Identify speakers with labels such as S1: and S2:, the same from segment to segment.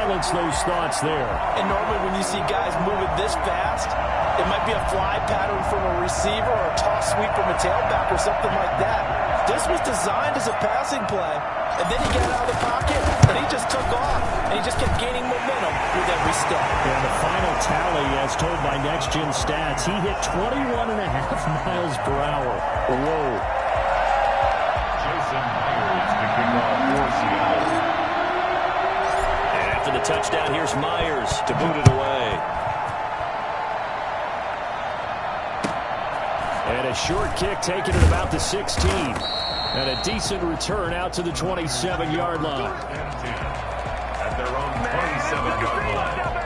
S1: silence those thoughts there.
S2: And normally when you see guys moving this fast, it might be a fly pattern from a receiver or a toss sweep from a tailback or something like that. This was designed as a passing play, and then he got out of the pocket, and he just took off, and he just kept gaining momentum with every step.
S1: And the final tally, as told by Next Gen Stats, he hit 21.5 miles per hour. Whoa.
S3: Jason Myers to kick off for Seattle.
S4: And after the touchdown, here's Myers to boot it away.
S1: And a short kick taken at about the 16. And a decent return out to the 27-yard line.
S3: At their own 27-yard line.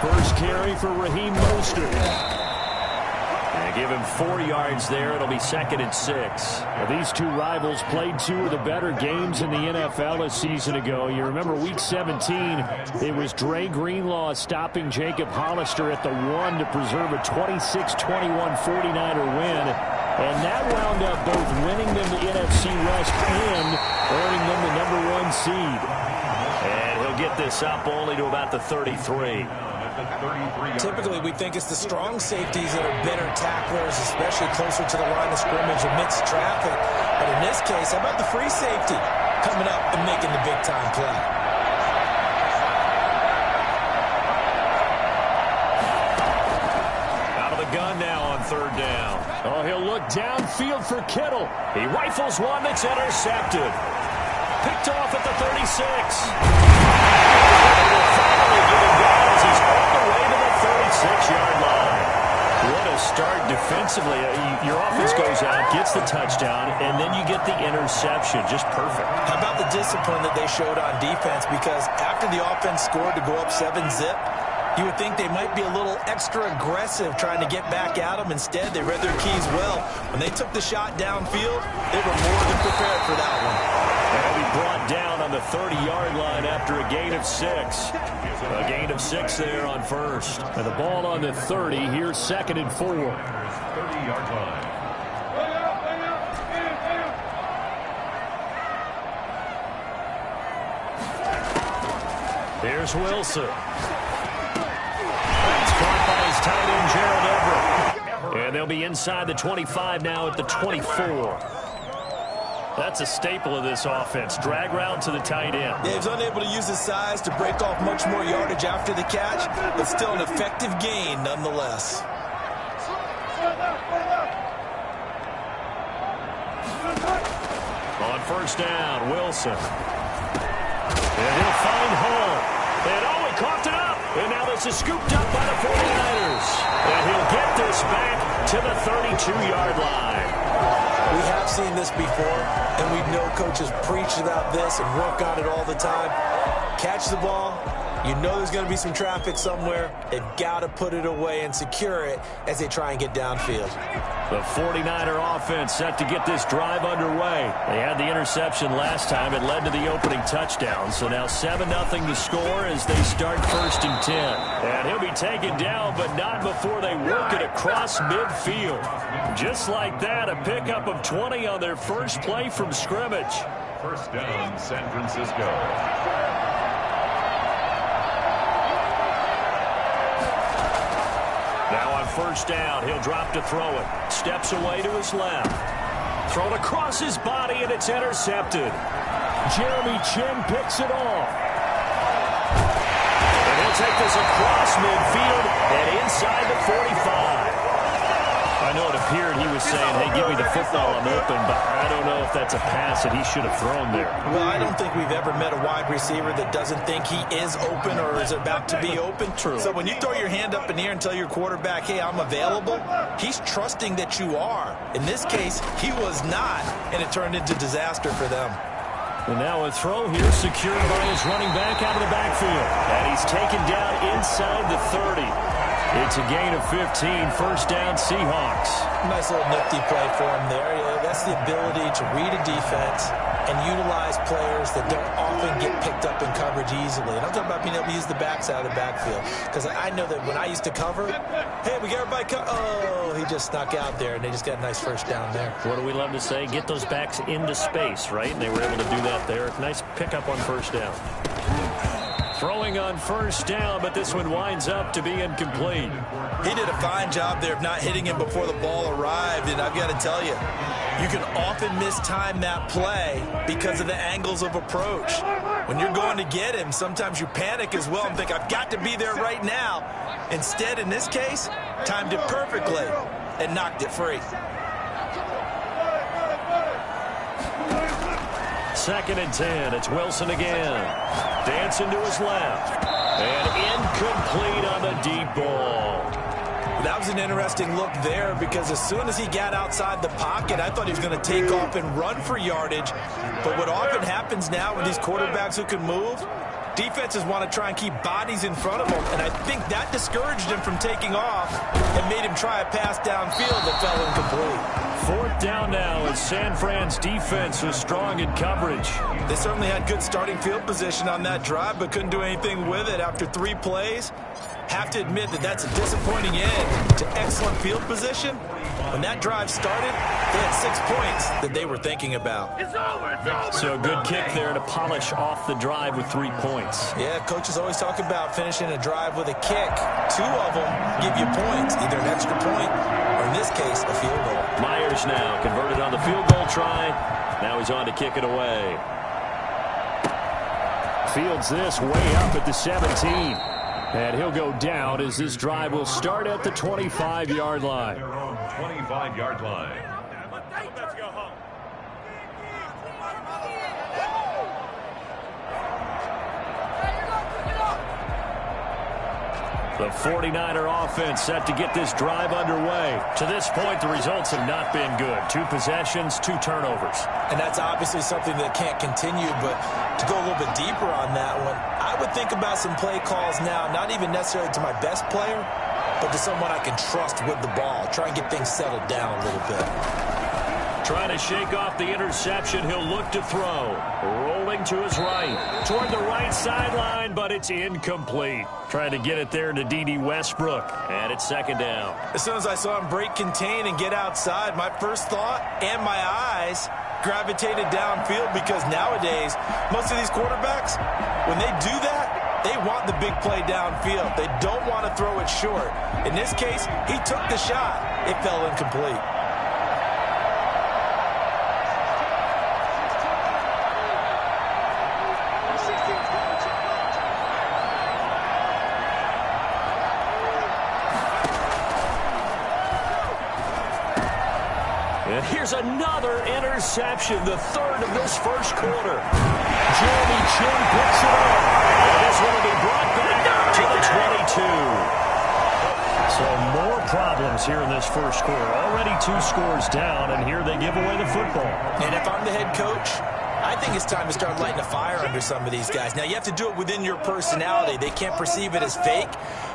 S1: First carry for Raheem Mostert.
S4: And give him 4 yards there. It'll be 2nd and 6.
S1: Now, these two rivals played two of the better games in the NFL a season ago. You remember Week 17, it was Dre Greenlaw stopping Jacob Hollister at the 1 to preserve a 26-21 49er win. And that wound up both winning them the NFC West and earning them the #1 seed.
S4: And he'll get this up only to about the 33.
S2: Typically, we think it's the strong safeties that are better tacklers, especially closer to the line of scrimmage amidst traffic. But in this case, how about the free safety coming up and making the big-time play?
S4: Out of the gun now on 3rd down.
S1: Oh, he'll look downfield for Kittle.
S4: He rifles one that's intercepted. Picked off at the 36. They will finally give him down as he's all the way to the 36-yard line. What a start defensively. Your offense goes out, gets the touchdown, and then you get the interception. Just perfect.
S2: How about the discipline that they showed on defense? Because after the offense scored to go up 7-zip, you would think they might be a little extra aggressive trying to get back at them. Instead, they read their keys well. When they took the shot downfield, they were more than prepared for that one.
S4: They'll be brought down on the 30-yard line after a gain of 6. A gain of 6 there on first.
S1: And the ball on the 30. Here's 2nd and 4.
S3: 30-yard line.
S4: Here's Wilson. It's caught by his tight end, Gerald Everett. And they'll be inside the 25 now at the 24. That's a staple of this offense. Drag route to the tight end.
S2: Yeah, he's unable to use his size to break off much more yardage after the catch, but still an effective gain nonetheless.
S4: On 1st down, Wilson. And he'll find Hall. And oh, he coughed it up. And now this is scooped up by the 49ers. And he'll get this back to the 32-yard line.
S2: We have seen this before, and we know coaches preach about this and work on it all the time. Catch the ball. You know there's going to be some traffic somewhere. They've got to put it away and secure it as they try and get downfield.
S4: The 49er offense set to get this drive underway. They had the interception last time. It led to the opening touchdown. So now 7-0 to score as they start 1st and 10. And he'll be taken down, but not before they work it across midfield. Just like that, a pickup of 20 on their first play from scrimmage.
S3: 1st down, San Francisco.
S4: Now on 1st down, he'll drop to throw it. Steps away to his left. Thrown across his body, and it's intercepted.
S1: Jeremy Chin picks it off.
S4: And he'll take this across midfield and inside the 45. I know it appeared he was saying, hey, give me the football, I'm open, but I don't know if that's a pass that he should have thrown there.
S2: Well, I don't think we've ever met a wide receiver that doesn't think he is open or is about to be open.
S4: True.
S2: So when you throw your hand up in the air and tell your quarterback, hey, I'm available, he's trusting that you are. In this case, he was not, and it turned into disaster for them.
S4: And now a throw here secured by his running back out of the backfield. And he's taken down inside the 30. It's a gain of 15, first down Seahawks.
S2: Nice little nifty play for him there. That's the ability to read a defense and utilize players that don't often get picked up in coverage easily. And I'm talking about being able to use the backside of the backfield. Because I know that when I used to cover, hey, we got everybody oh, he just snuck out there, and they just got a nice first down there.
S4: What do we love to say? Get those backs into space, right? And they were able to do that there. Nice pickup on first down. Throwing on first down, but this one winds up to be incomplete.
S2: He did a fine job there of not hitting him before the ball arrived, and I've got to tell you, you can often mistime that play because of the angles of approach. When you're going to get him, sometimes you panic as well and think, I've got to be there right now. Instead, in this case, timed it perfectly and knocked it free.
S4: Second and 10. It's Wilson again. Dancing to his left. And incomplete on the deep ball.
S2: That was an interesting look there because as soon as he got outside the pocket, I thought he was going to take off and run for yardage. But what often happens now with these quarterbacks who can move, defenses want to try and keep bodies in front of them. And I think that discouraged him from taking off and made him try a pass downfield that fell incomplete.
S4: Fourth down now as San Fran's defense was strong in coverage.
S2: They certainly had good starting field position on that drive, but couldn't do anything with it after 3 plays. Have to admit that that's a disappointing end to excellent field position. When that drive started, they had 6 points that they were thinking about.
S3: It's over.
S4: So a good kick there to polish off the drive with 3 points.
S2: Yeah, coaches always talk about finishing a drive with a kick. 2 of them give you points, either an extra point or, in this case, a field goal.
S4: Myers now converted on the field goal try. Now he's on to kick it away.
S1: Fields this way up at the 17. And he'll go down as this drive will start at the 25-yard line.
S3: Their own 25-yard line.
S5: Let's go home.
S4: The 49er offense set to get this drive underway. To this point, the results have not been good. 2 possessions, 2 turnovers.
S2: And that's obviously something that can't continue, but to go a little bit deeper on that one, I would think about some play calls now, not even necessarily to my best player, but to someone I can trust with the ball. Try and get things settled down a little bit.
S4: Trying to shake off the interception. He'll look to throw. Rolling to his right. Toward the right sideline, but it's incomplete. Trying to get it there to D.D. Westbrook. And it's second down.
S2: As soon as I saw him break contain and get outside, my first thought and my eyes gravitated downfield because nowadays, most of these quarterbacks, when they do that, they want the big play downfield. They don't want to throw it short. In this case, he took the shot. It fell incomplete.
S4: And here's another interception, the third of this first quarter. Jeremy Chin picks it up. And this one will be brought back to the 22. So more problems here in this first quarter. Already 2 scores down, and here they give away the football.
S2: And if I'm the head coach, I think it's time to start lighting a fire under some of these guys. Now, you have to do it within your personality. They can't perceive it as fake.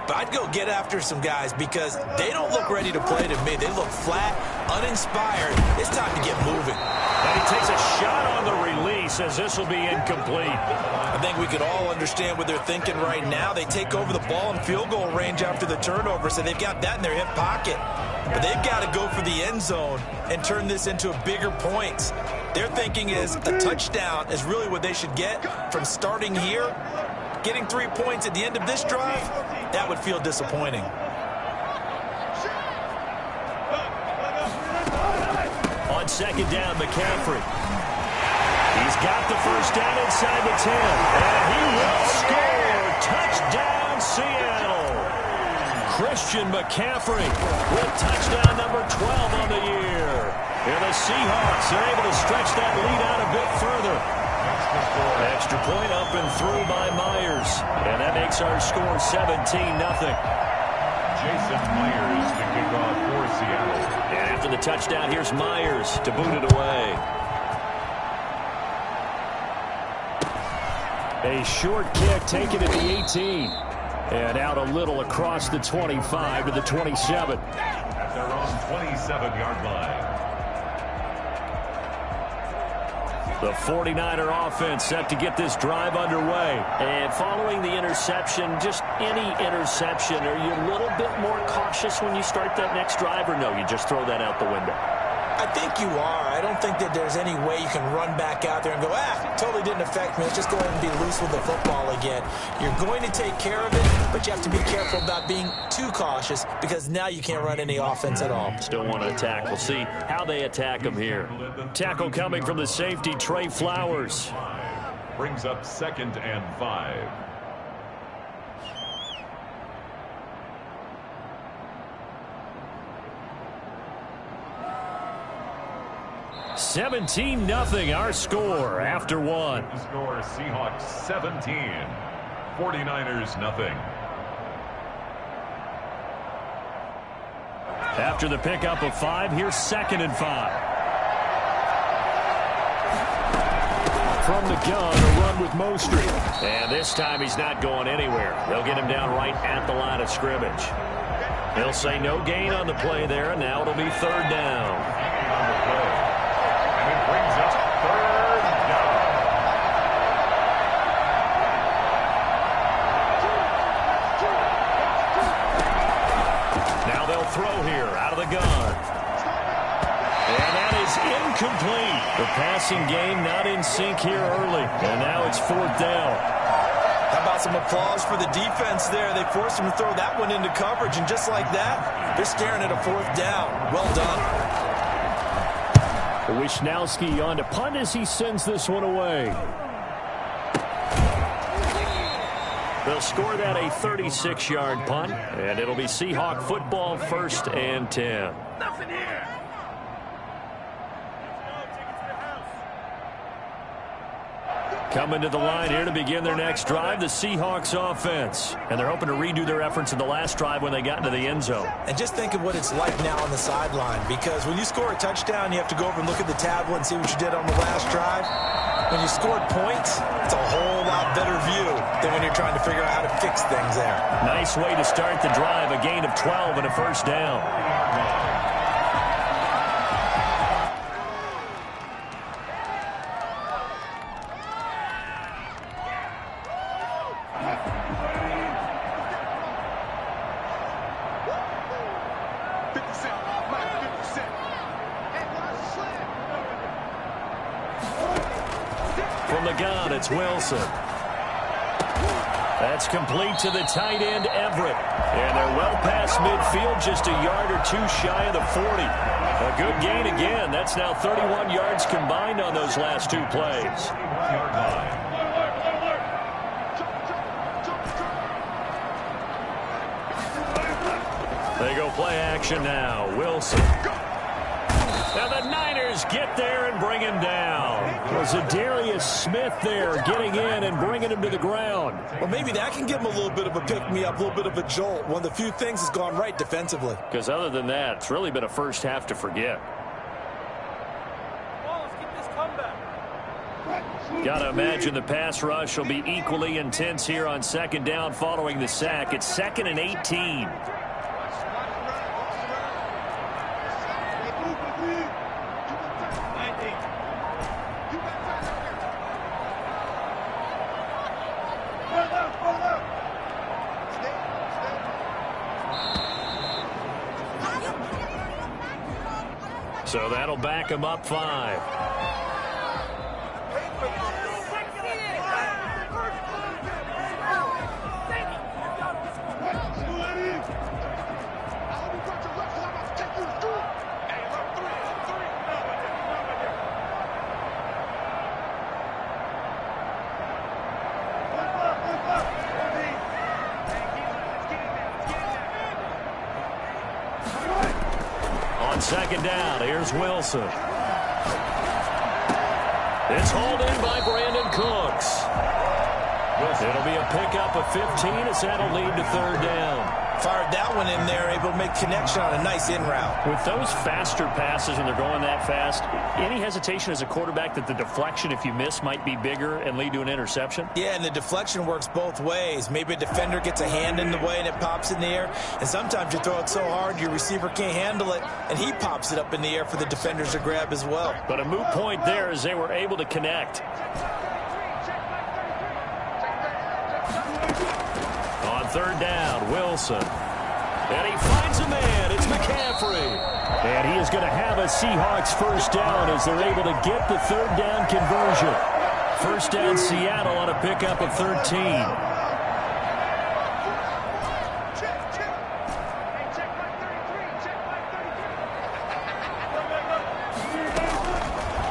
S2: But I'd go get after some guys because they don't look ready to play to me. They look flat, uninspired. It's time to get moving.
S4: And he takes a shot on the release as this will be incomplete.
S2: I think we could all understand what they're thinking right now. They take over the ball in field goal range after the turnover, so they've got that in their hip pocket. But they've got to go for the end zone and turn this into a bigger points. Their thinking is a touchdown is really what they should get from starting here. Getting 3 points at the end of this drive, that would feel disappointing.
S4: On second down, McCaffrey. He's got the first down inside the 10. And he will score. Touchdown, Seattle. Christian McCaffrey with touchdown number 12 on the year. And the Seahawks are able to stretch that lead out a bit further. Extra point up and through by Myers. And that makes our score 17-0.
S3: Jason Myers to kick off for Seattle.
S4: And after the touchdown, here's Myers to boot it away.
S1: A short kick taken at the 18. And out a little across the 25 to the 27.
S3: At their own 27-yard line.
S4: The 49er offense set to get this drive underway. And following the interception, just any interception, are you a little bit more cautious when you start that next drive, or no, you just throw that out the window?
S2: I think you are. I don't think that there's any way you can run back out there and go, totally didn't affect me. Let's just go ahead and be loose with the football again. You're going to take care of it, but you have to be careful about being too cautious because now you can't run any offense at all.
S4: Still want to attack. We'll see how they attack him here. Tackle coming from the safety, Trey Flowers.
S3: Brings up 2nd and 5.
S1: $17-0 our score after one.
S3: The score, Seahawks 17, 49ers nothing.
S1: After the pickup of 5, here's 2nd and 5. From the gun, a run with Mostert.
S4: And this time he's not going anywhere. They'll get him down right at the line of scrimmage. He'll say no gain on the play there, and now it'll be 3rd down.
S3: On the play. And it brings up 3rd down.
S4: Now they'll throw here out of the gun. And that is incomplete. The passing game not in sync here early. And now it's 4th down.
S2: How about some applause for the defense there? They forced him to throw that one into coverage, and just like that, they're staring at a 4th down. Well done.
S1: Wishnowski on to punt as he sends this one away.
S4: They'll score that a 36-yard punt, and it'll be Seahawk football, 1st and 10.
S5: Nothing here.
S4: Coming to the line here to begin their next drive, the Seahawks offense. And they're hoping to redo their efforts in the last drive when they got into the end zone.
S2: And just think of what it's like now on the sideline, because when you score a touchdown, you have to go over and look at the tablet and see what you did on the last drive. When you scored points, it's a whole lot better view than when you're trying to figure out how to fix things there.
S4: Nice way to start the drive, a gain of 12 and a 1st down. From the gun, it's Wilson. That's complete to the tight end, Everett. And they're well past midfield, just a yard or two shy of the 40. A good gain again. That's now 31 yards combined on those last 2 plays. They go play action now. Wilson. Now the Niners get there and bring him down.
S1: Was Darius Smith there getting in and bringing him to the ground.
S2: Well, maybe that can give him a little bit of a pick-me-up, a little bit of a jolt. One of the few things that's gone right defensively.
S4: Because other than that, it's really been a first half to forget.
S5: Let's get this comeback.
S4: Got to imagine the pass rush will be equally intense here on 2nd down following the sack. It's 2nd and 18. So that'll back him up 5. On 2nd down, here's Wilson. It's hauled in by Brandon Cooks. It'll be a pickup of 15 as that'll lead to 3rd down.
S2: Fired that one in there, able to make connection on a nice in route.
S1: With those faster passes when they're going that fast, any hesitation as a quarterback that the deflection, if you miss, might be bigger and lead to an interception?
S2: Yeah, and the deflection works both ways. Maybe a defender gets a hand in the way and it pops in the air. And sometimes you throw it so hard your receiver can't handle it, and he pops it up in the air for the defenders to grab as well.
S1: But a moot point there as they were able to connect. On third down, Wilson. And he finds a man. It's McCaffrey. And he is going to have a Seahawks first down as they're able to get the third down conversion. First down, Seattle on a pickup of 13.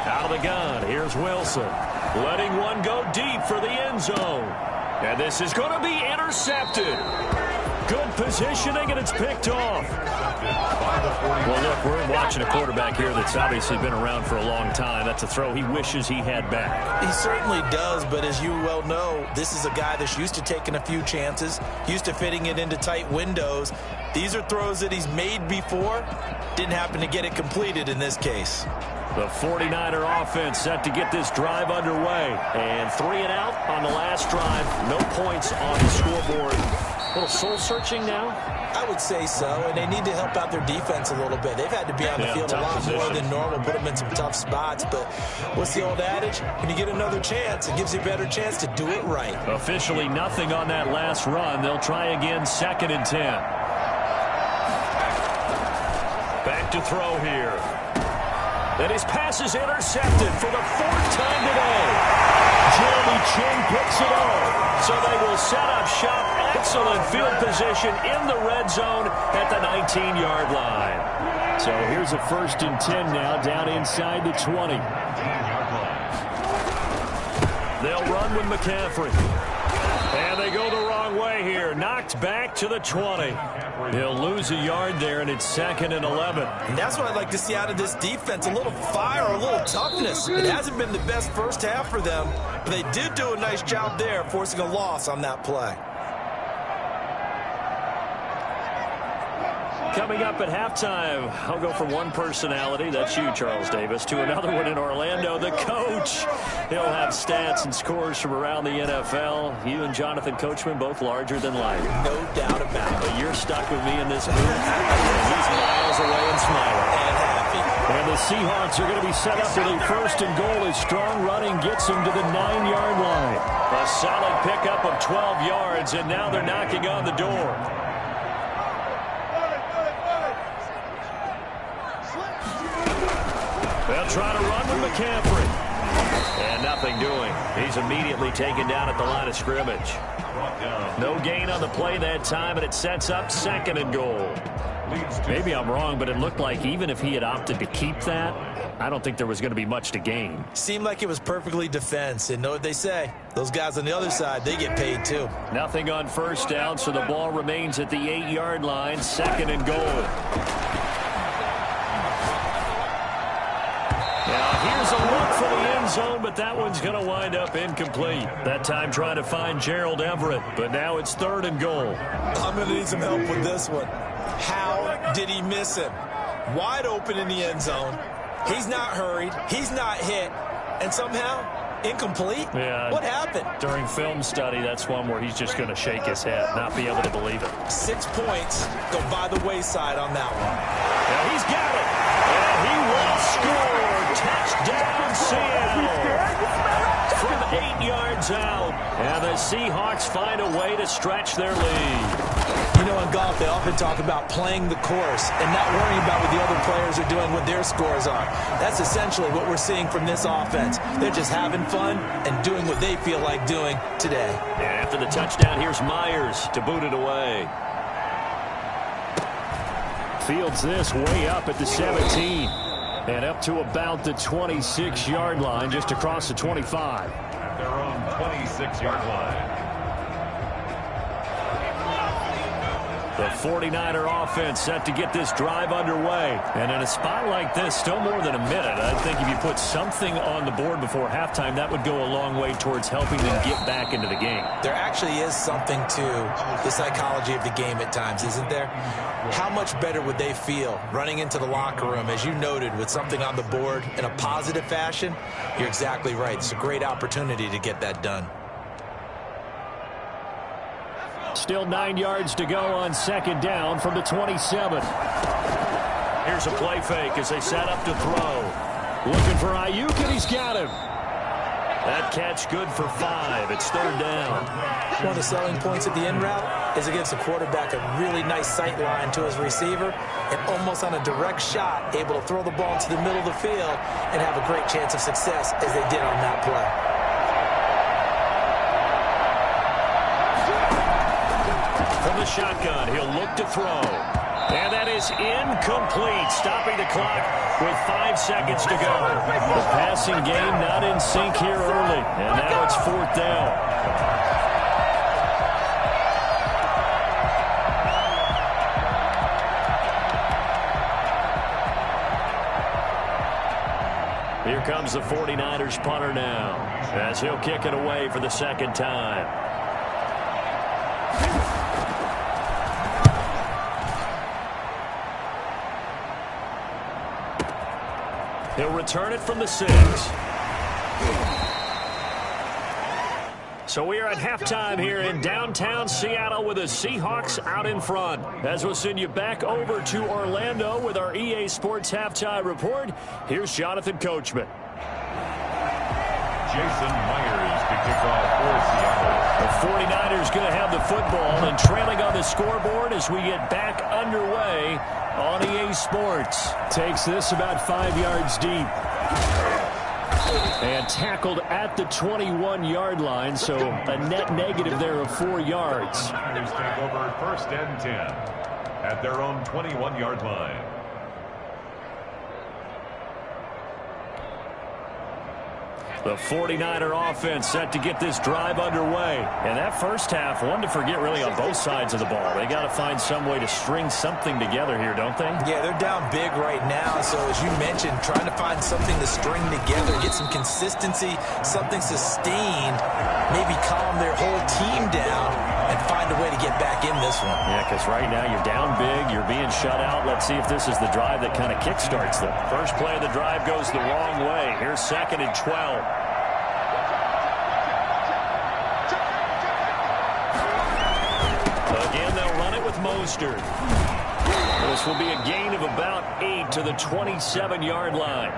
S1: Out of the gun, here's Wilson. Letting one go deep for the end zone. And this is going to be intercepted. Good positioning, and it's picked off. Well, look, we're watching a quarterback here that's obviously been around for a long time. That's a throw he wishes he had back.
S2: He certainly does, but as you well know, this is a guy that's used to taking a few chances, used to fitting it into tight windows. These are throws that he's made before. Didn't happen to get it completed in this case.
S1: The 49er offense set to get this drive underway. And 3 and out on the last drive. No points on the scoreboard. A little soul-searching now?
S2: I would say so, and they need to help out their defense a little bit. They've had to be on the field a lot more than normal, put them in some tough spots. But what's the old adage? When you get another chance, it gives you a better chance to do it right.
S1: Officially nothing on that last run. They'll try again, 2nd and 10. Back to throw here. And his pass is intercepted for the 4th time today. Jeremy Chin picks it up. So they will set up shop. Excellent field position in the red zone at the 19-yard line. So here's a 1st and 10 now, down inside the 20. They'll run with McCaffrey. And they go the wrong way here. Knocked back to the 20. He'll lose a yard there, and it's 2nd and 11.
S2: And that's what I'd like to see out of this defense, a little fire, a little toughness. It hasn't been the best first half for them, but they did do a nice job there, forcing a loss on that play.
S1: Coming up at halftime, I'll go from one personality, that's you, Charles Davis, to another one in Orlando, the coach. He'll have stats and scores from around the NFL. You and Jonathan Coachman, both larger than life.
S2: No doubt about it.
S1: But you're stuck with me in this booth. He's miles away and smiling.
S2: And happy.
S1: And the Seahawks are going to be set up with a 1st and goal as strong running gets them to the 9-yard line. A solid pickup of 12 yards, and now they're knocking on the door. They'll try to run with McCaffrey. And nothing doing. He's immediately taken down at the line of scrimmage. No gain on the play that time, and it sets up 2nd and goal. Maybe I'm wrong, but it looked like even if he had opted to keep that, I don't think there was going to be much to gain.
S2: Seemed like it was perfectly defense, and know what they say. Those guys on the other side, they get paid too.
S1: Nothing on 1st down, so the ball remains at the 8-yard line, 2nd and goal. Now, here's a look for the end zone, but that one's going to wind up incomplete. That time trying to find Gerald Everett, but now it's 3rd and goal.
S2: I'm going to need some help with this one. How did he miss him? Wide open in the end zone. He's not hurried. He's not hit. And somehow, incomplete?
S1: Yeah.
S2: What happened?
S1: During film study, that's one where he's just going to shake his head, not be able to believe it.
S2: 6 points go by the wayside on that one.
S1: Now he's got it. And he will score. Touchdown, Seattle. From 8 yards out. And the Seahawks find a way to stretch their lead.
S2: You know, in golf, they often talk about playing the course and not worrying about what the other players are doing, what their scores are. That's essentially what we're seeing from this offense. They're just having fun and doing what they feel like doing today.
S1: And after the touchdown, here's Myers to boot it away. Fields this way up at the 17. And up to about the 26-yard line, just across the 25.
S3: At their own 26-yard line.
S4: The 49er offense set to get this drive underway. And in a spot like this, still more than a minute. I think if you put something on the board before halftime, that would go a long way towards helping them get back into the game.
S2: There actually is something to the psychology of the game at times, isn't there? How much better would they feel running into the locker room, as you noted, with something on the board in a positive fashion? You're exactly right. It's a great opportunity to get that done.
S1: Still 9 yards to go on second down from the 27.
S4: Here's a play fake as they set up to throw.
S1: Looking for Ayuk, and he's got him.
S4: That catch good for 5. It's third down.
S2: One of the selling points of the in route is against a quarterback, a really nice sight line to his receiver, and almost on a direct shot, able to throw the ball into the middle of the field and have a great chance of success as they did on that play.
S4: From the shotgun, he'll look to throw. And that is incomplete, stopping the clock with 5 seconds to go. The passing game not in sync here early, and now it's fourth down. Here comes the 49ers punter now, as he'll kick it away for the second time. He'll return it from the 6. So we are at halftime here in downtown Seattle with the Seahawks out in front. As we'll send you back over to Orlando with our EA Sports Halftime Report, here's Jonathan Coachman.
S3: Jason Myers to kick off for Seattle.
S4: The 49ers going to have the football and trailing on the scoreboard as we get back underway on EA Sports.
S1: Takes this about 5 yards deep. And tackled at the 21-yard line, so a net negative there of 4 yards.
S3: The Niners take over first and 10 at their own 21-yard line.
S4: The 49er offense set to get this drive underway. And that first half, one to forget really on both sides of the ball. They got to find some way to string something together here, don't they?
S2: Yeah, they're down big right now. So as you mentioned, trying to find something to string together, get some consistency, something sustained, maybe calm their whole team down and find a way to get back in this one.
S4: Yeah, because right now you're down big, you're being shut out. Let's see if this is the drive that kind of kickstarts them. First play of the drive goes the wrong way. Here's second and 12. Again, they'll run it with Mostert. This will be a gain of about 8 to the 27-yard line.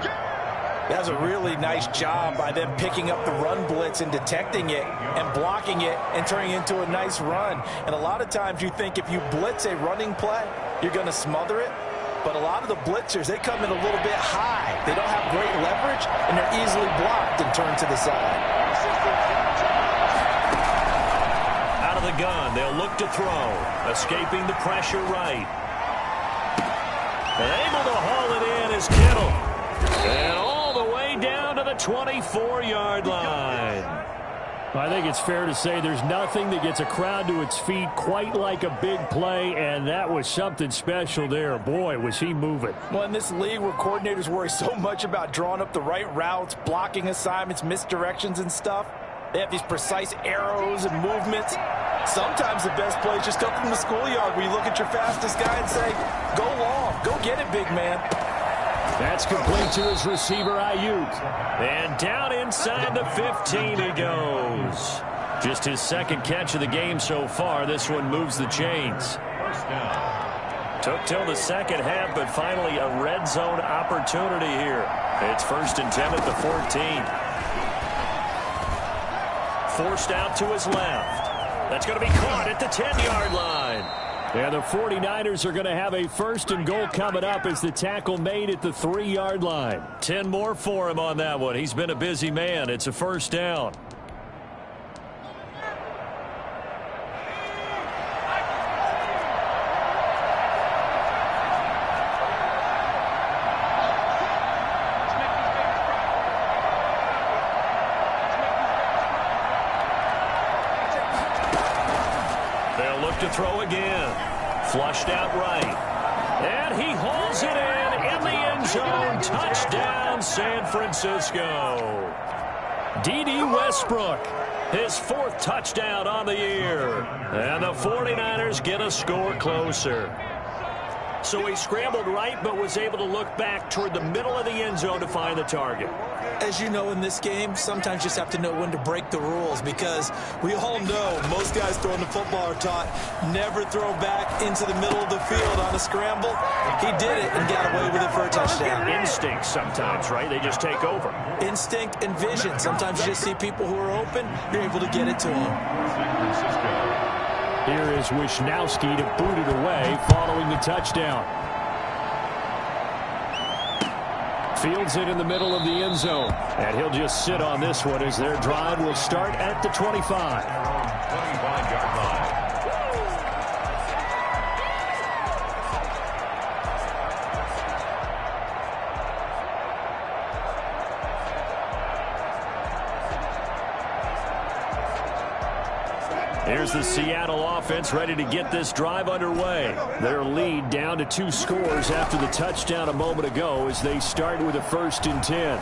S2: That's a really nice job by them picking up the run blitz and detecting it and blocking it and turning it into a nice run. And a lot of times you think if you blitz a running play, you're going to smother it. But a lot of the blitzers, they come in a little bit high. They don't have great leverage, and they're easily blocked and turned to the side.
S4: Out of the gun, they'll look to throw. Escaping the pressure right. And able to haul it in is Kittle. And all the way down to the 24-yard line.
S1: I think it's fair to say there's nothing that gets a crowd to its feet quite like a big play, and that was something special there. Boy, was he moving.
S2: Well, in this league where coordinators worry so much about drawing up the right routes, blocking assignments, misdirections and stuff, they have these precise arrows and movements. Sometimes the best plays just come from the schoolyard where you look at your fastest guy and say, go long, go get it, big man.
S1: That's complete to his receiver, Ayuk.
S4: And down inside the 15 he goes. Just his second catch of the game so far. This one moves the chains.
S3: First down.
S4: Took till the second half, but finally a red zone opportunity here. It's first and 10 at the 14. Forced out to his left. That's going to be caught at the 10-yard line.
S1: And the 49ers are going to have a first and goal coming up as the tackle made at the 3-yard line.
S4: 10 more for him on that one. He's been a busy man. It's a first down. They'll look to throw again. Flushed out right. And he hauls it in the end zone. Touchdown, San Francisco. D.D. Westbrook, his 4th touchdown on the year. And the 49ers get a score closer. So he scrambled right but was able to look back toward the middle of the end zone to find the target.
S2: As you know, in this game, sometimes you just have to know when to break the rules, because we all know most guys throwing the football are taught never throw back into the middle of the field on a scramble. He did it and got away with it for a touchdown.
S1: Instinct sometimes, right? They just take over.
S2: Instinct and vision. Sometimes you just see people who are open, you're able to get it to them.
S1: Here is Wisnowski to boot it away following the touchdown. Fields it in the middle of the end zone. And he'll just sit on this one as their drive will start at the 25.
S3: 25-yard line.
S1: Here's the Seattle offense ready to get this drive underway. Their lead down to 2 scores after the touchdown a moment ago as they start with a 1st and 10.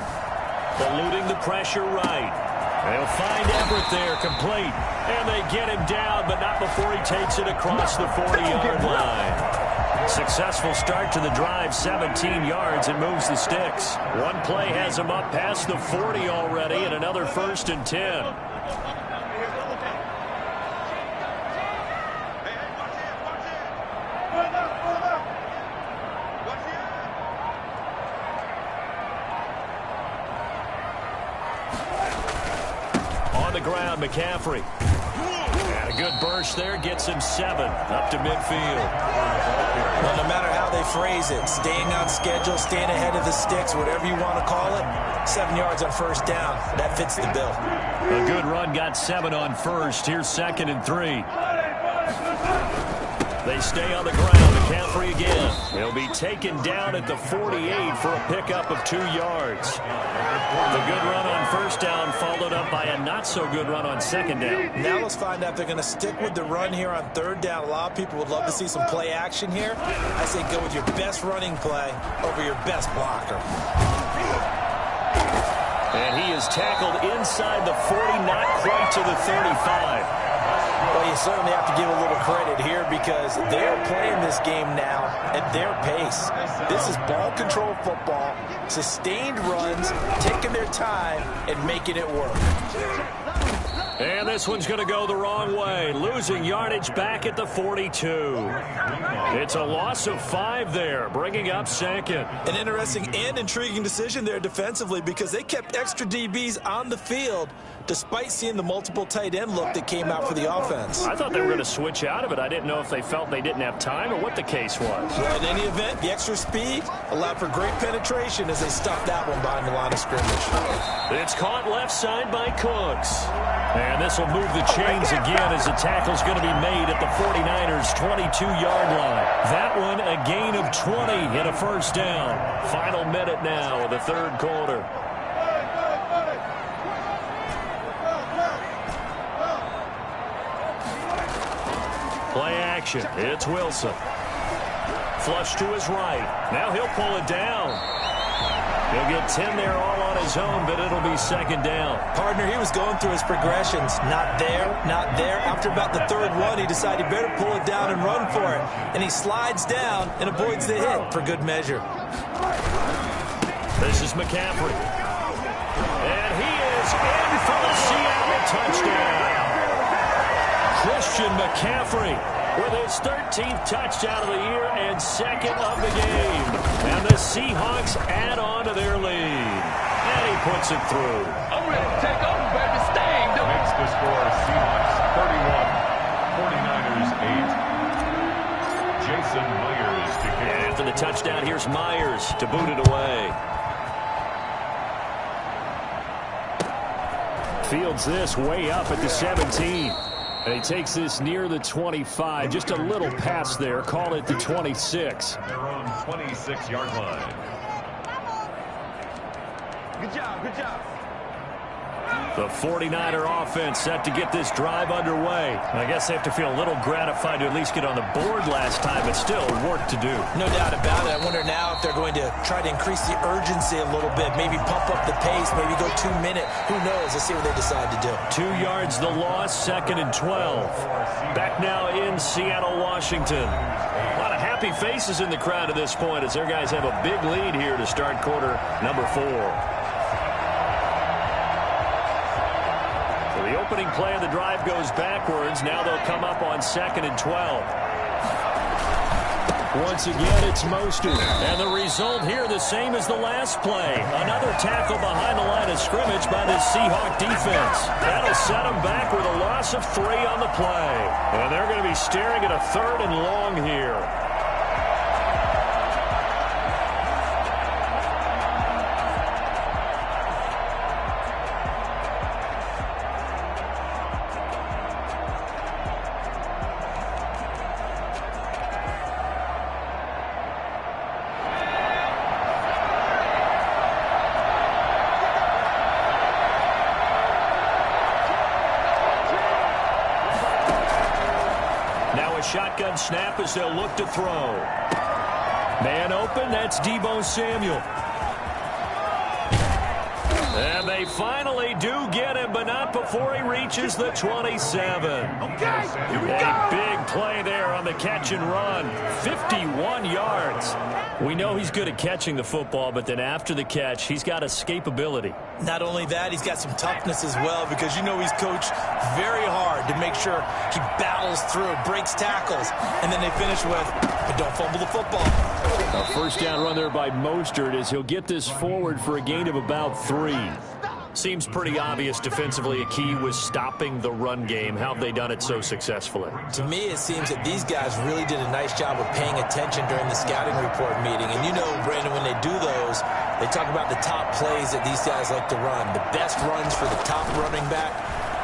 S4: Eluding the pressure right. They'll find Everett there, complete. And they get him down, but not before he takes it across the 40-yard line. Successful start to the drive, 17 yards, and moves the sticks. One play has him up past the 40 already, and another 1st and 10. McCaffrey. And a good burst there gets him 7 up to midfield.
S2: Well, no matter how they phrase it, staying on schedule, staying ahead of the sticks, whatever you want to call it, 7 yards on 1st down. That fits the bill.
S4: A good run got 7 on 1st. Here's 2nd and 3. They stay on the ground. McCaffrey again. He'll be taken down at the 48 for a pickup of 2 yards. The good run on 1st down followed up by a not-so-good run on 2nd down.
S2: Now let's find out if they're going to stick with the run here on 3rd down. A lot of people would love to see some play action here. I say go with your best running play over your best blocker.
S4: And he is tackled inside the 40, not quite to the 35.
S2: Well, you certainly have to give a little credit here because they're playing this game now at their pace. This is ball control football, sustained runs, taking their time and making it work.
S4: And this one's going to go the wrong way, losing yardage back at the 42. It's a loss of 5 there, bringing up 2nd.
S2: An interesting and intriguing decision there defensively because they kept extra DBs on the field despite seeing the multiple tight end look that came out for the offense.
S1: I thought they were going to switch out of it. I didn't know if they felt they didn't have time or what the case was.
S2: Well, in any event, the extra speed allowed for great penetration as they stuffed that one behind the line of scrimmage.
S4: It's caught left side by Cooks. And this will move the chains again as the tackle's going to be made at the 49ers' 22-yard line. That one a gain of 20 and a 1st down. Final minute now of the 3rd quarter. Play action. It's Wilson. Flush to his right. Now he'll pull it down. He'll get 10 there all on his own, but it'll be 2nd down.
S2: Partner, he was going through his progressions. Not there, not there. After about the 3rd one, he decided he better pull it down and run for it. And he slides down and avoids the hit for good measure.
S4: This is McCaffrey. And he is in for the Seattle touchdown. Christian McCaffrey with his 13th touchdown of the year and 2nd of the game. And the Seahawks add on to their lead. And he puts it through.
S5: I'm ready to take over, baby. Sting.
S3: Makes the score Seahawks 31, 49ers 8. Jason Myers to kick.
S4: And after the touchdown, here's Myers to boot it away.
S1: Fields this way up at the 17. And he takes this near the 25. Just a little pass there. Call it the 26.
S3: Their own 26-yard line.
S5: Good job, good job.
S4: The 49er offense set to get this drive underway. I guess they have to feel a little gratified to at least get on the board last time, but still work to do.
S2: No doubt about it. I wonder now if they're going to try to increase the urgency a little bit, maybe pump up the pace, maybe go 2 minute. Who knows? Let's see what they decide to do.
S4: 2 yards the loss, 2nd and 12. Back now in Seattle, Washington. A lot of happy faces in the crowd at this point as their guys have a big lead here to start quarter number 4. The opening play of the drive goes backwards. Now they'll come up on 2nd and 12.
S1: Once again, it's Mostert.
S4: And the result here the same as the last play. Another tackle behind the line of scrimmage by the Seahawk defense. That'll set them back with a loss of 3 on the play. And they're going to be staring at a 3rd and long here. Shotgun snap as they'll look to throw. Man open, that's Deebo Samuel. And they finally do get him, but not before he reaches the 27.
S5: Okay, here we go.
S4: A big play there on the catch and run. 51 yards. We know he's good at catching the football, but then after the catch, he's got escapability.
S2: Not only that, he's got some toughness as well because you know he's coached very hard to make sure he battles through, breaks tackles, and then they finish with, but don't fumble the football.
S1: A first down run there by Mostert as he'll get this forward for a gain of about 3.
S4: Seems pretty obvious defensively a key was stopping the run game. How have they done it so successfully?
S2: To me, it seems that these guys really did a nice job of paying attention during the scouting report meeting. And you know, Brandon, when they do those, they talk about the top plays that these guys like to run. The best runs for the top running back,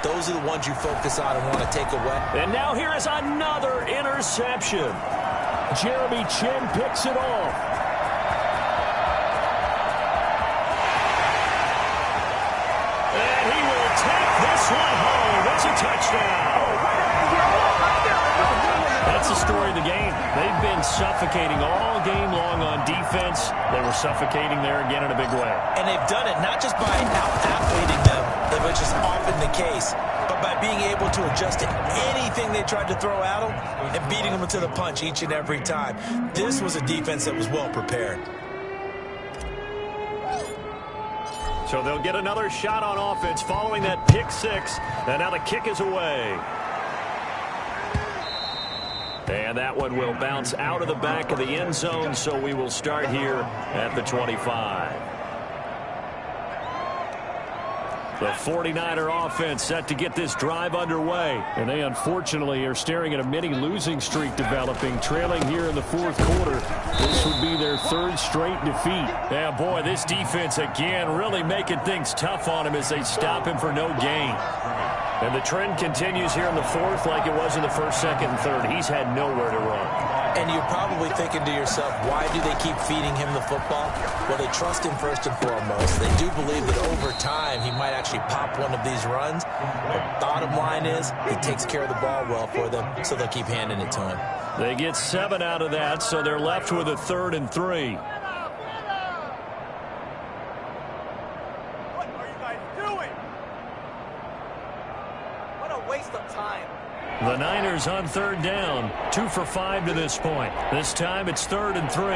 S2: those are the ones you focus on and want to take away.
S4: And now here is another interception.
S1: Jeremy Chin picks it off.
S4: And he will take this one home. It's a touchdown. That's the story of the game. They've been suffocating all game long on defense. They were suffocating there again in a big way.
S2: And they've done it not just by out-athleting them, which is often the case, but by being able to adjust to anything they tried to throw at them and beating them to the punch each and every time. This was a defense that was well prepared.
S4: So they'll get another shot on offense following that pick 6. And now the kick is away. And that one will bounce out of the back of the end zone, so we will start here at the 25. The 49er offense set to get this drive underway.
S1: And they unfortunately are staring at a mini losing streak developing, trailing here in the 4th quarter. This would be their 3rd straight defeat.
S4: Yeah, boy, this defense again really making things tough on him as they stop him for no gain. And the trend continues here in the 4th like it was in the 1st, 2nd, and 3rd. He's had nowhere to run.
S2: And you're probably thinking to yourself, why do they keep feeding him the football? Well, they trust him first and foremost. They do believe that over time he might actually pop one of these runs. But bottom line is he takes care of the ball well for them, so they'll keep handing it to him.
S4: They get 7 out of that, so they're left with a 3rd and 3.
S5: What are you guys doing? What a waste of time.
S4: The Niners on 3rd down. 2 for 5 to this point. This time it's 3rd and 3.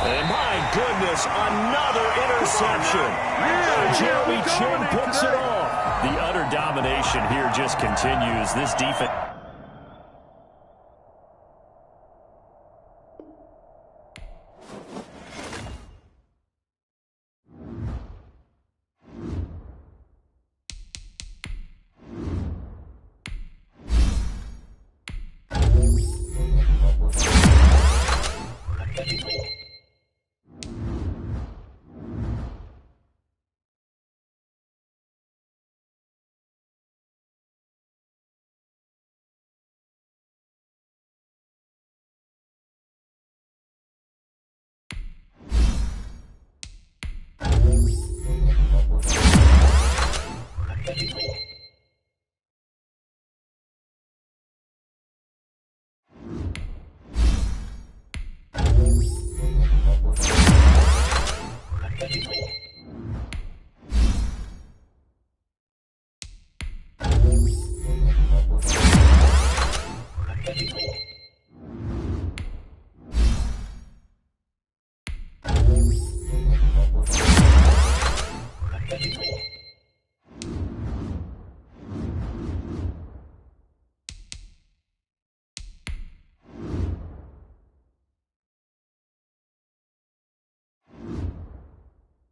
S4: And my goodness, another interception.
S1: Jeremy Chin picks it off.
S4: The utter domination here just continues. This defense.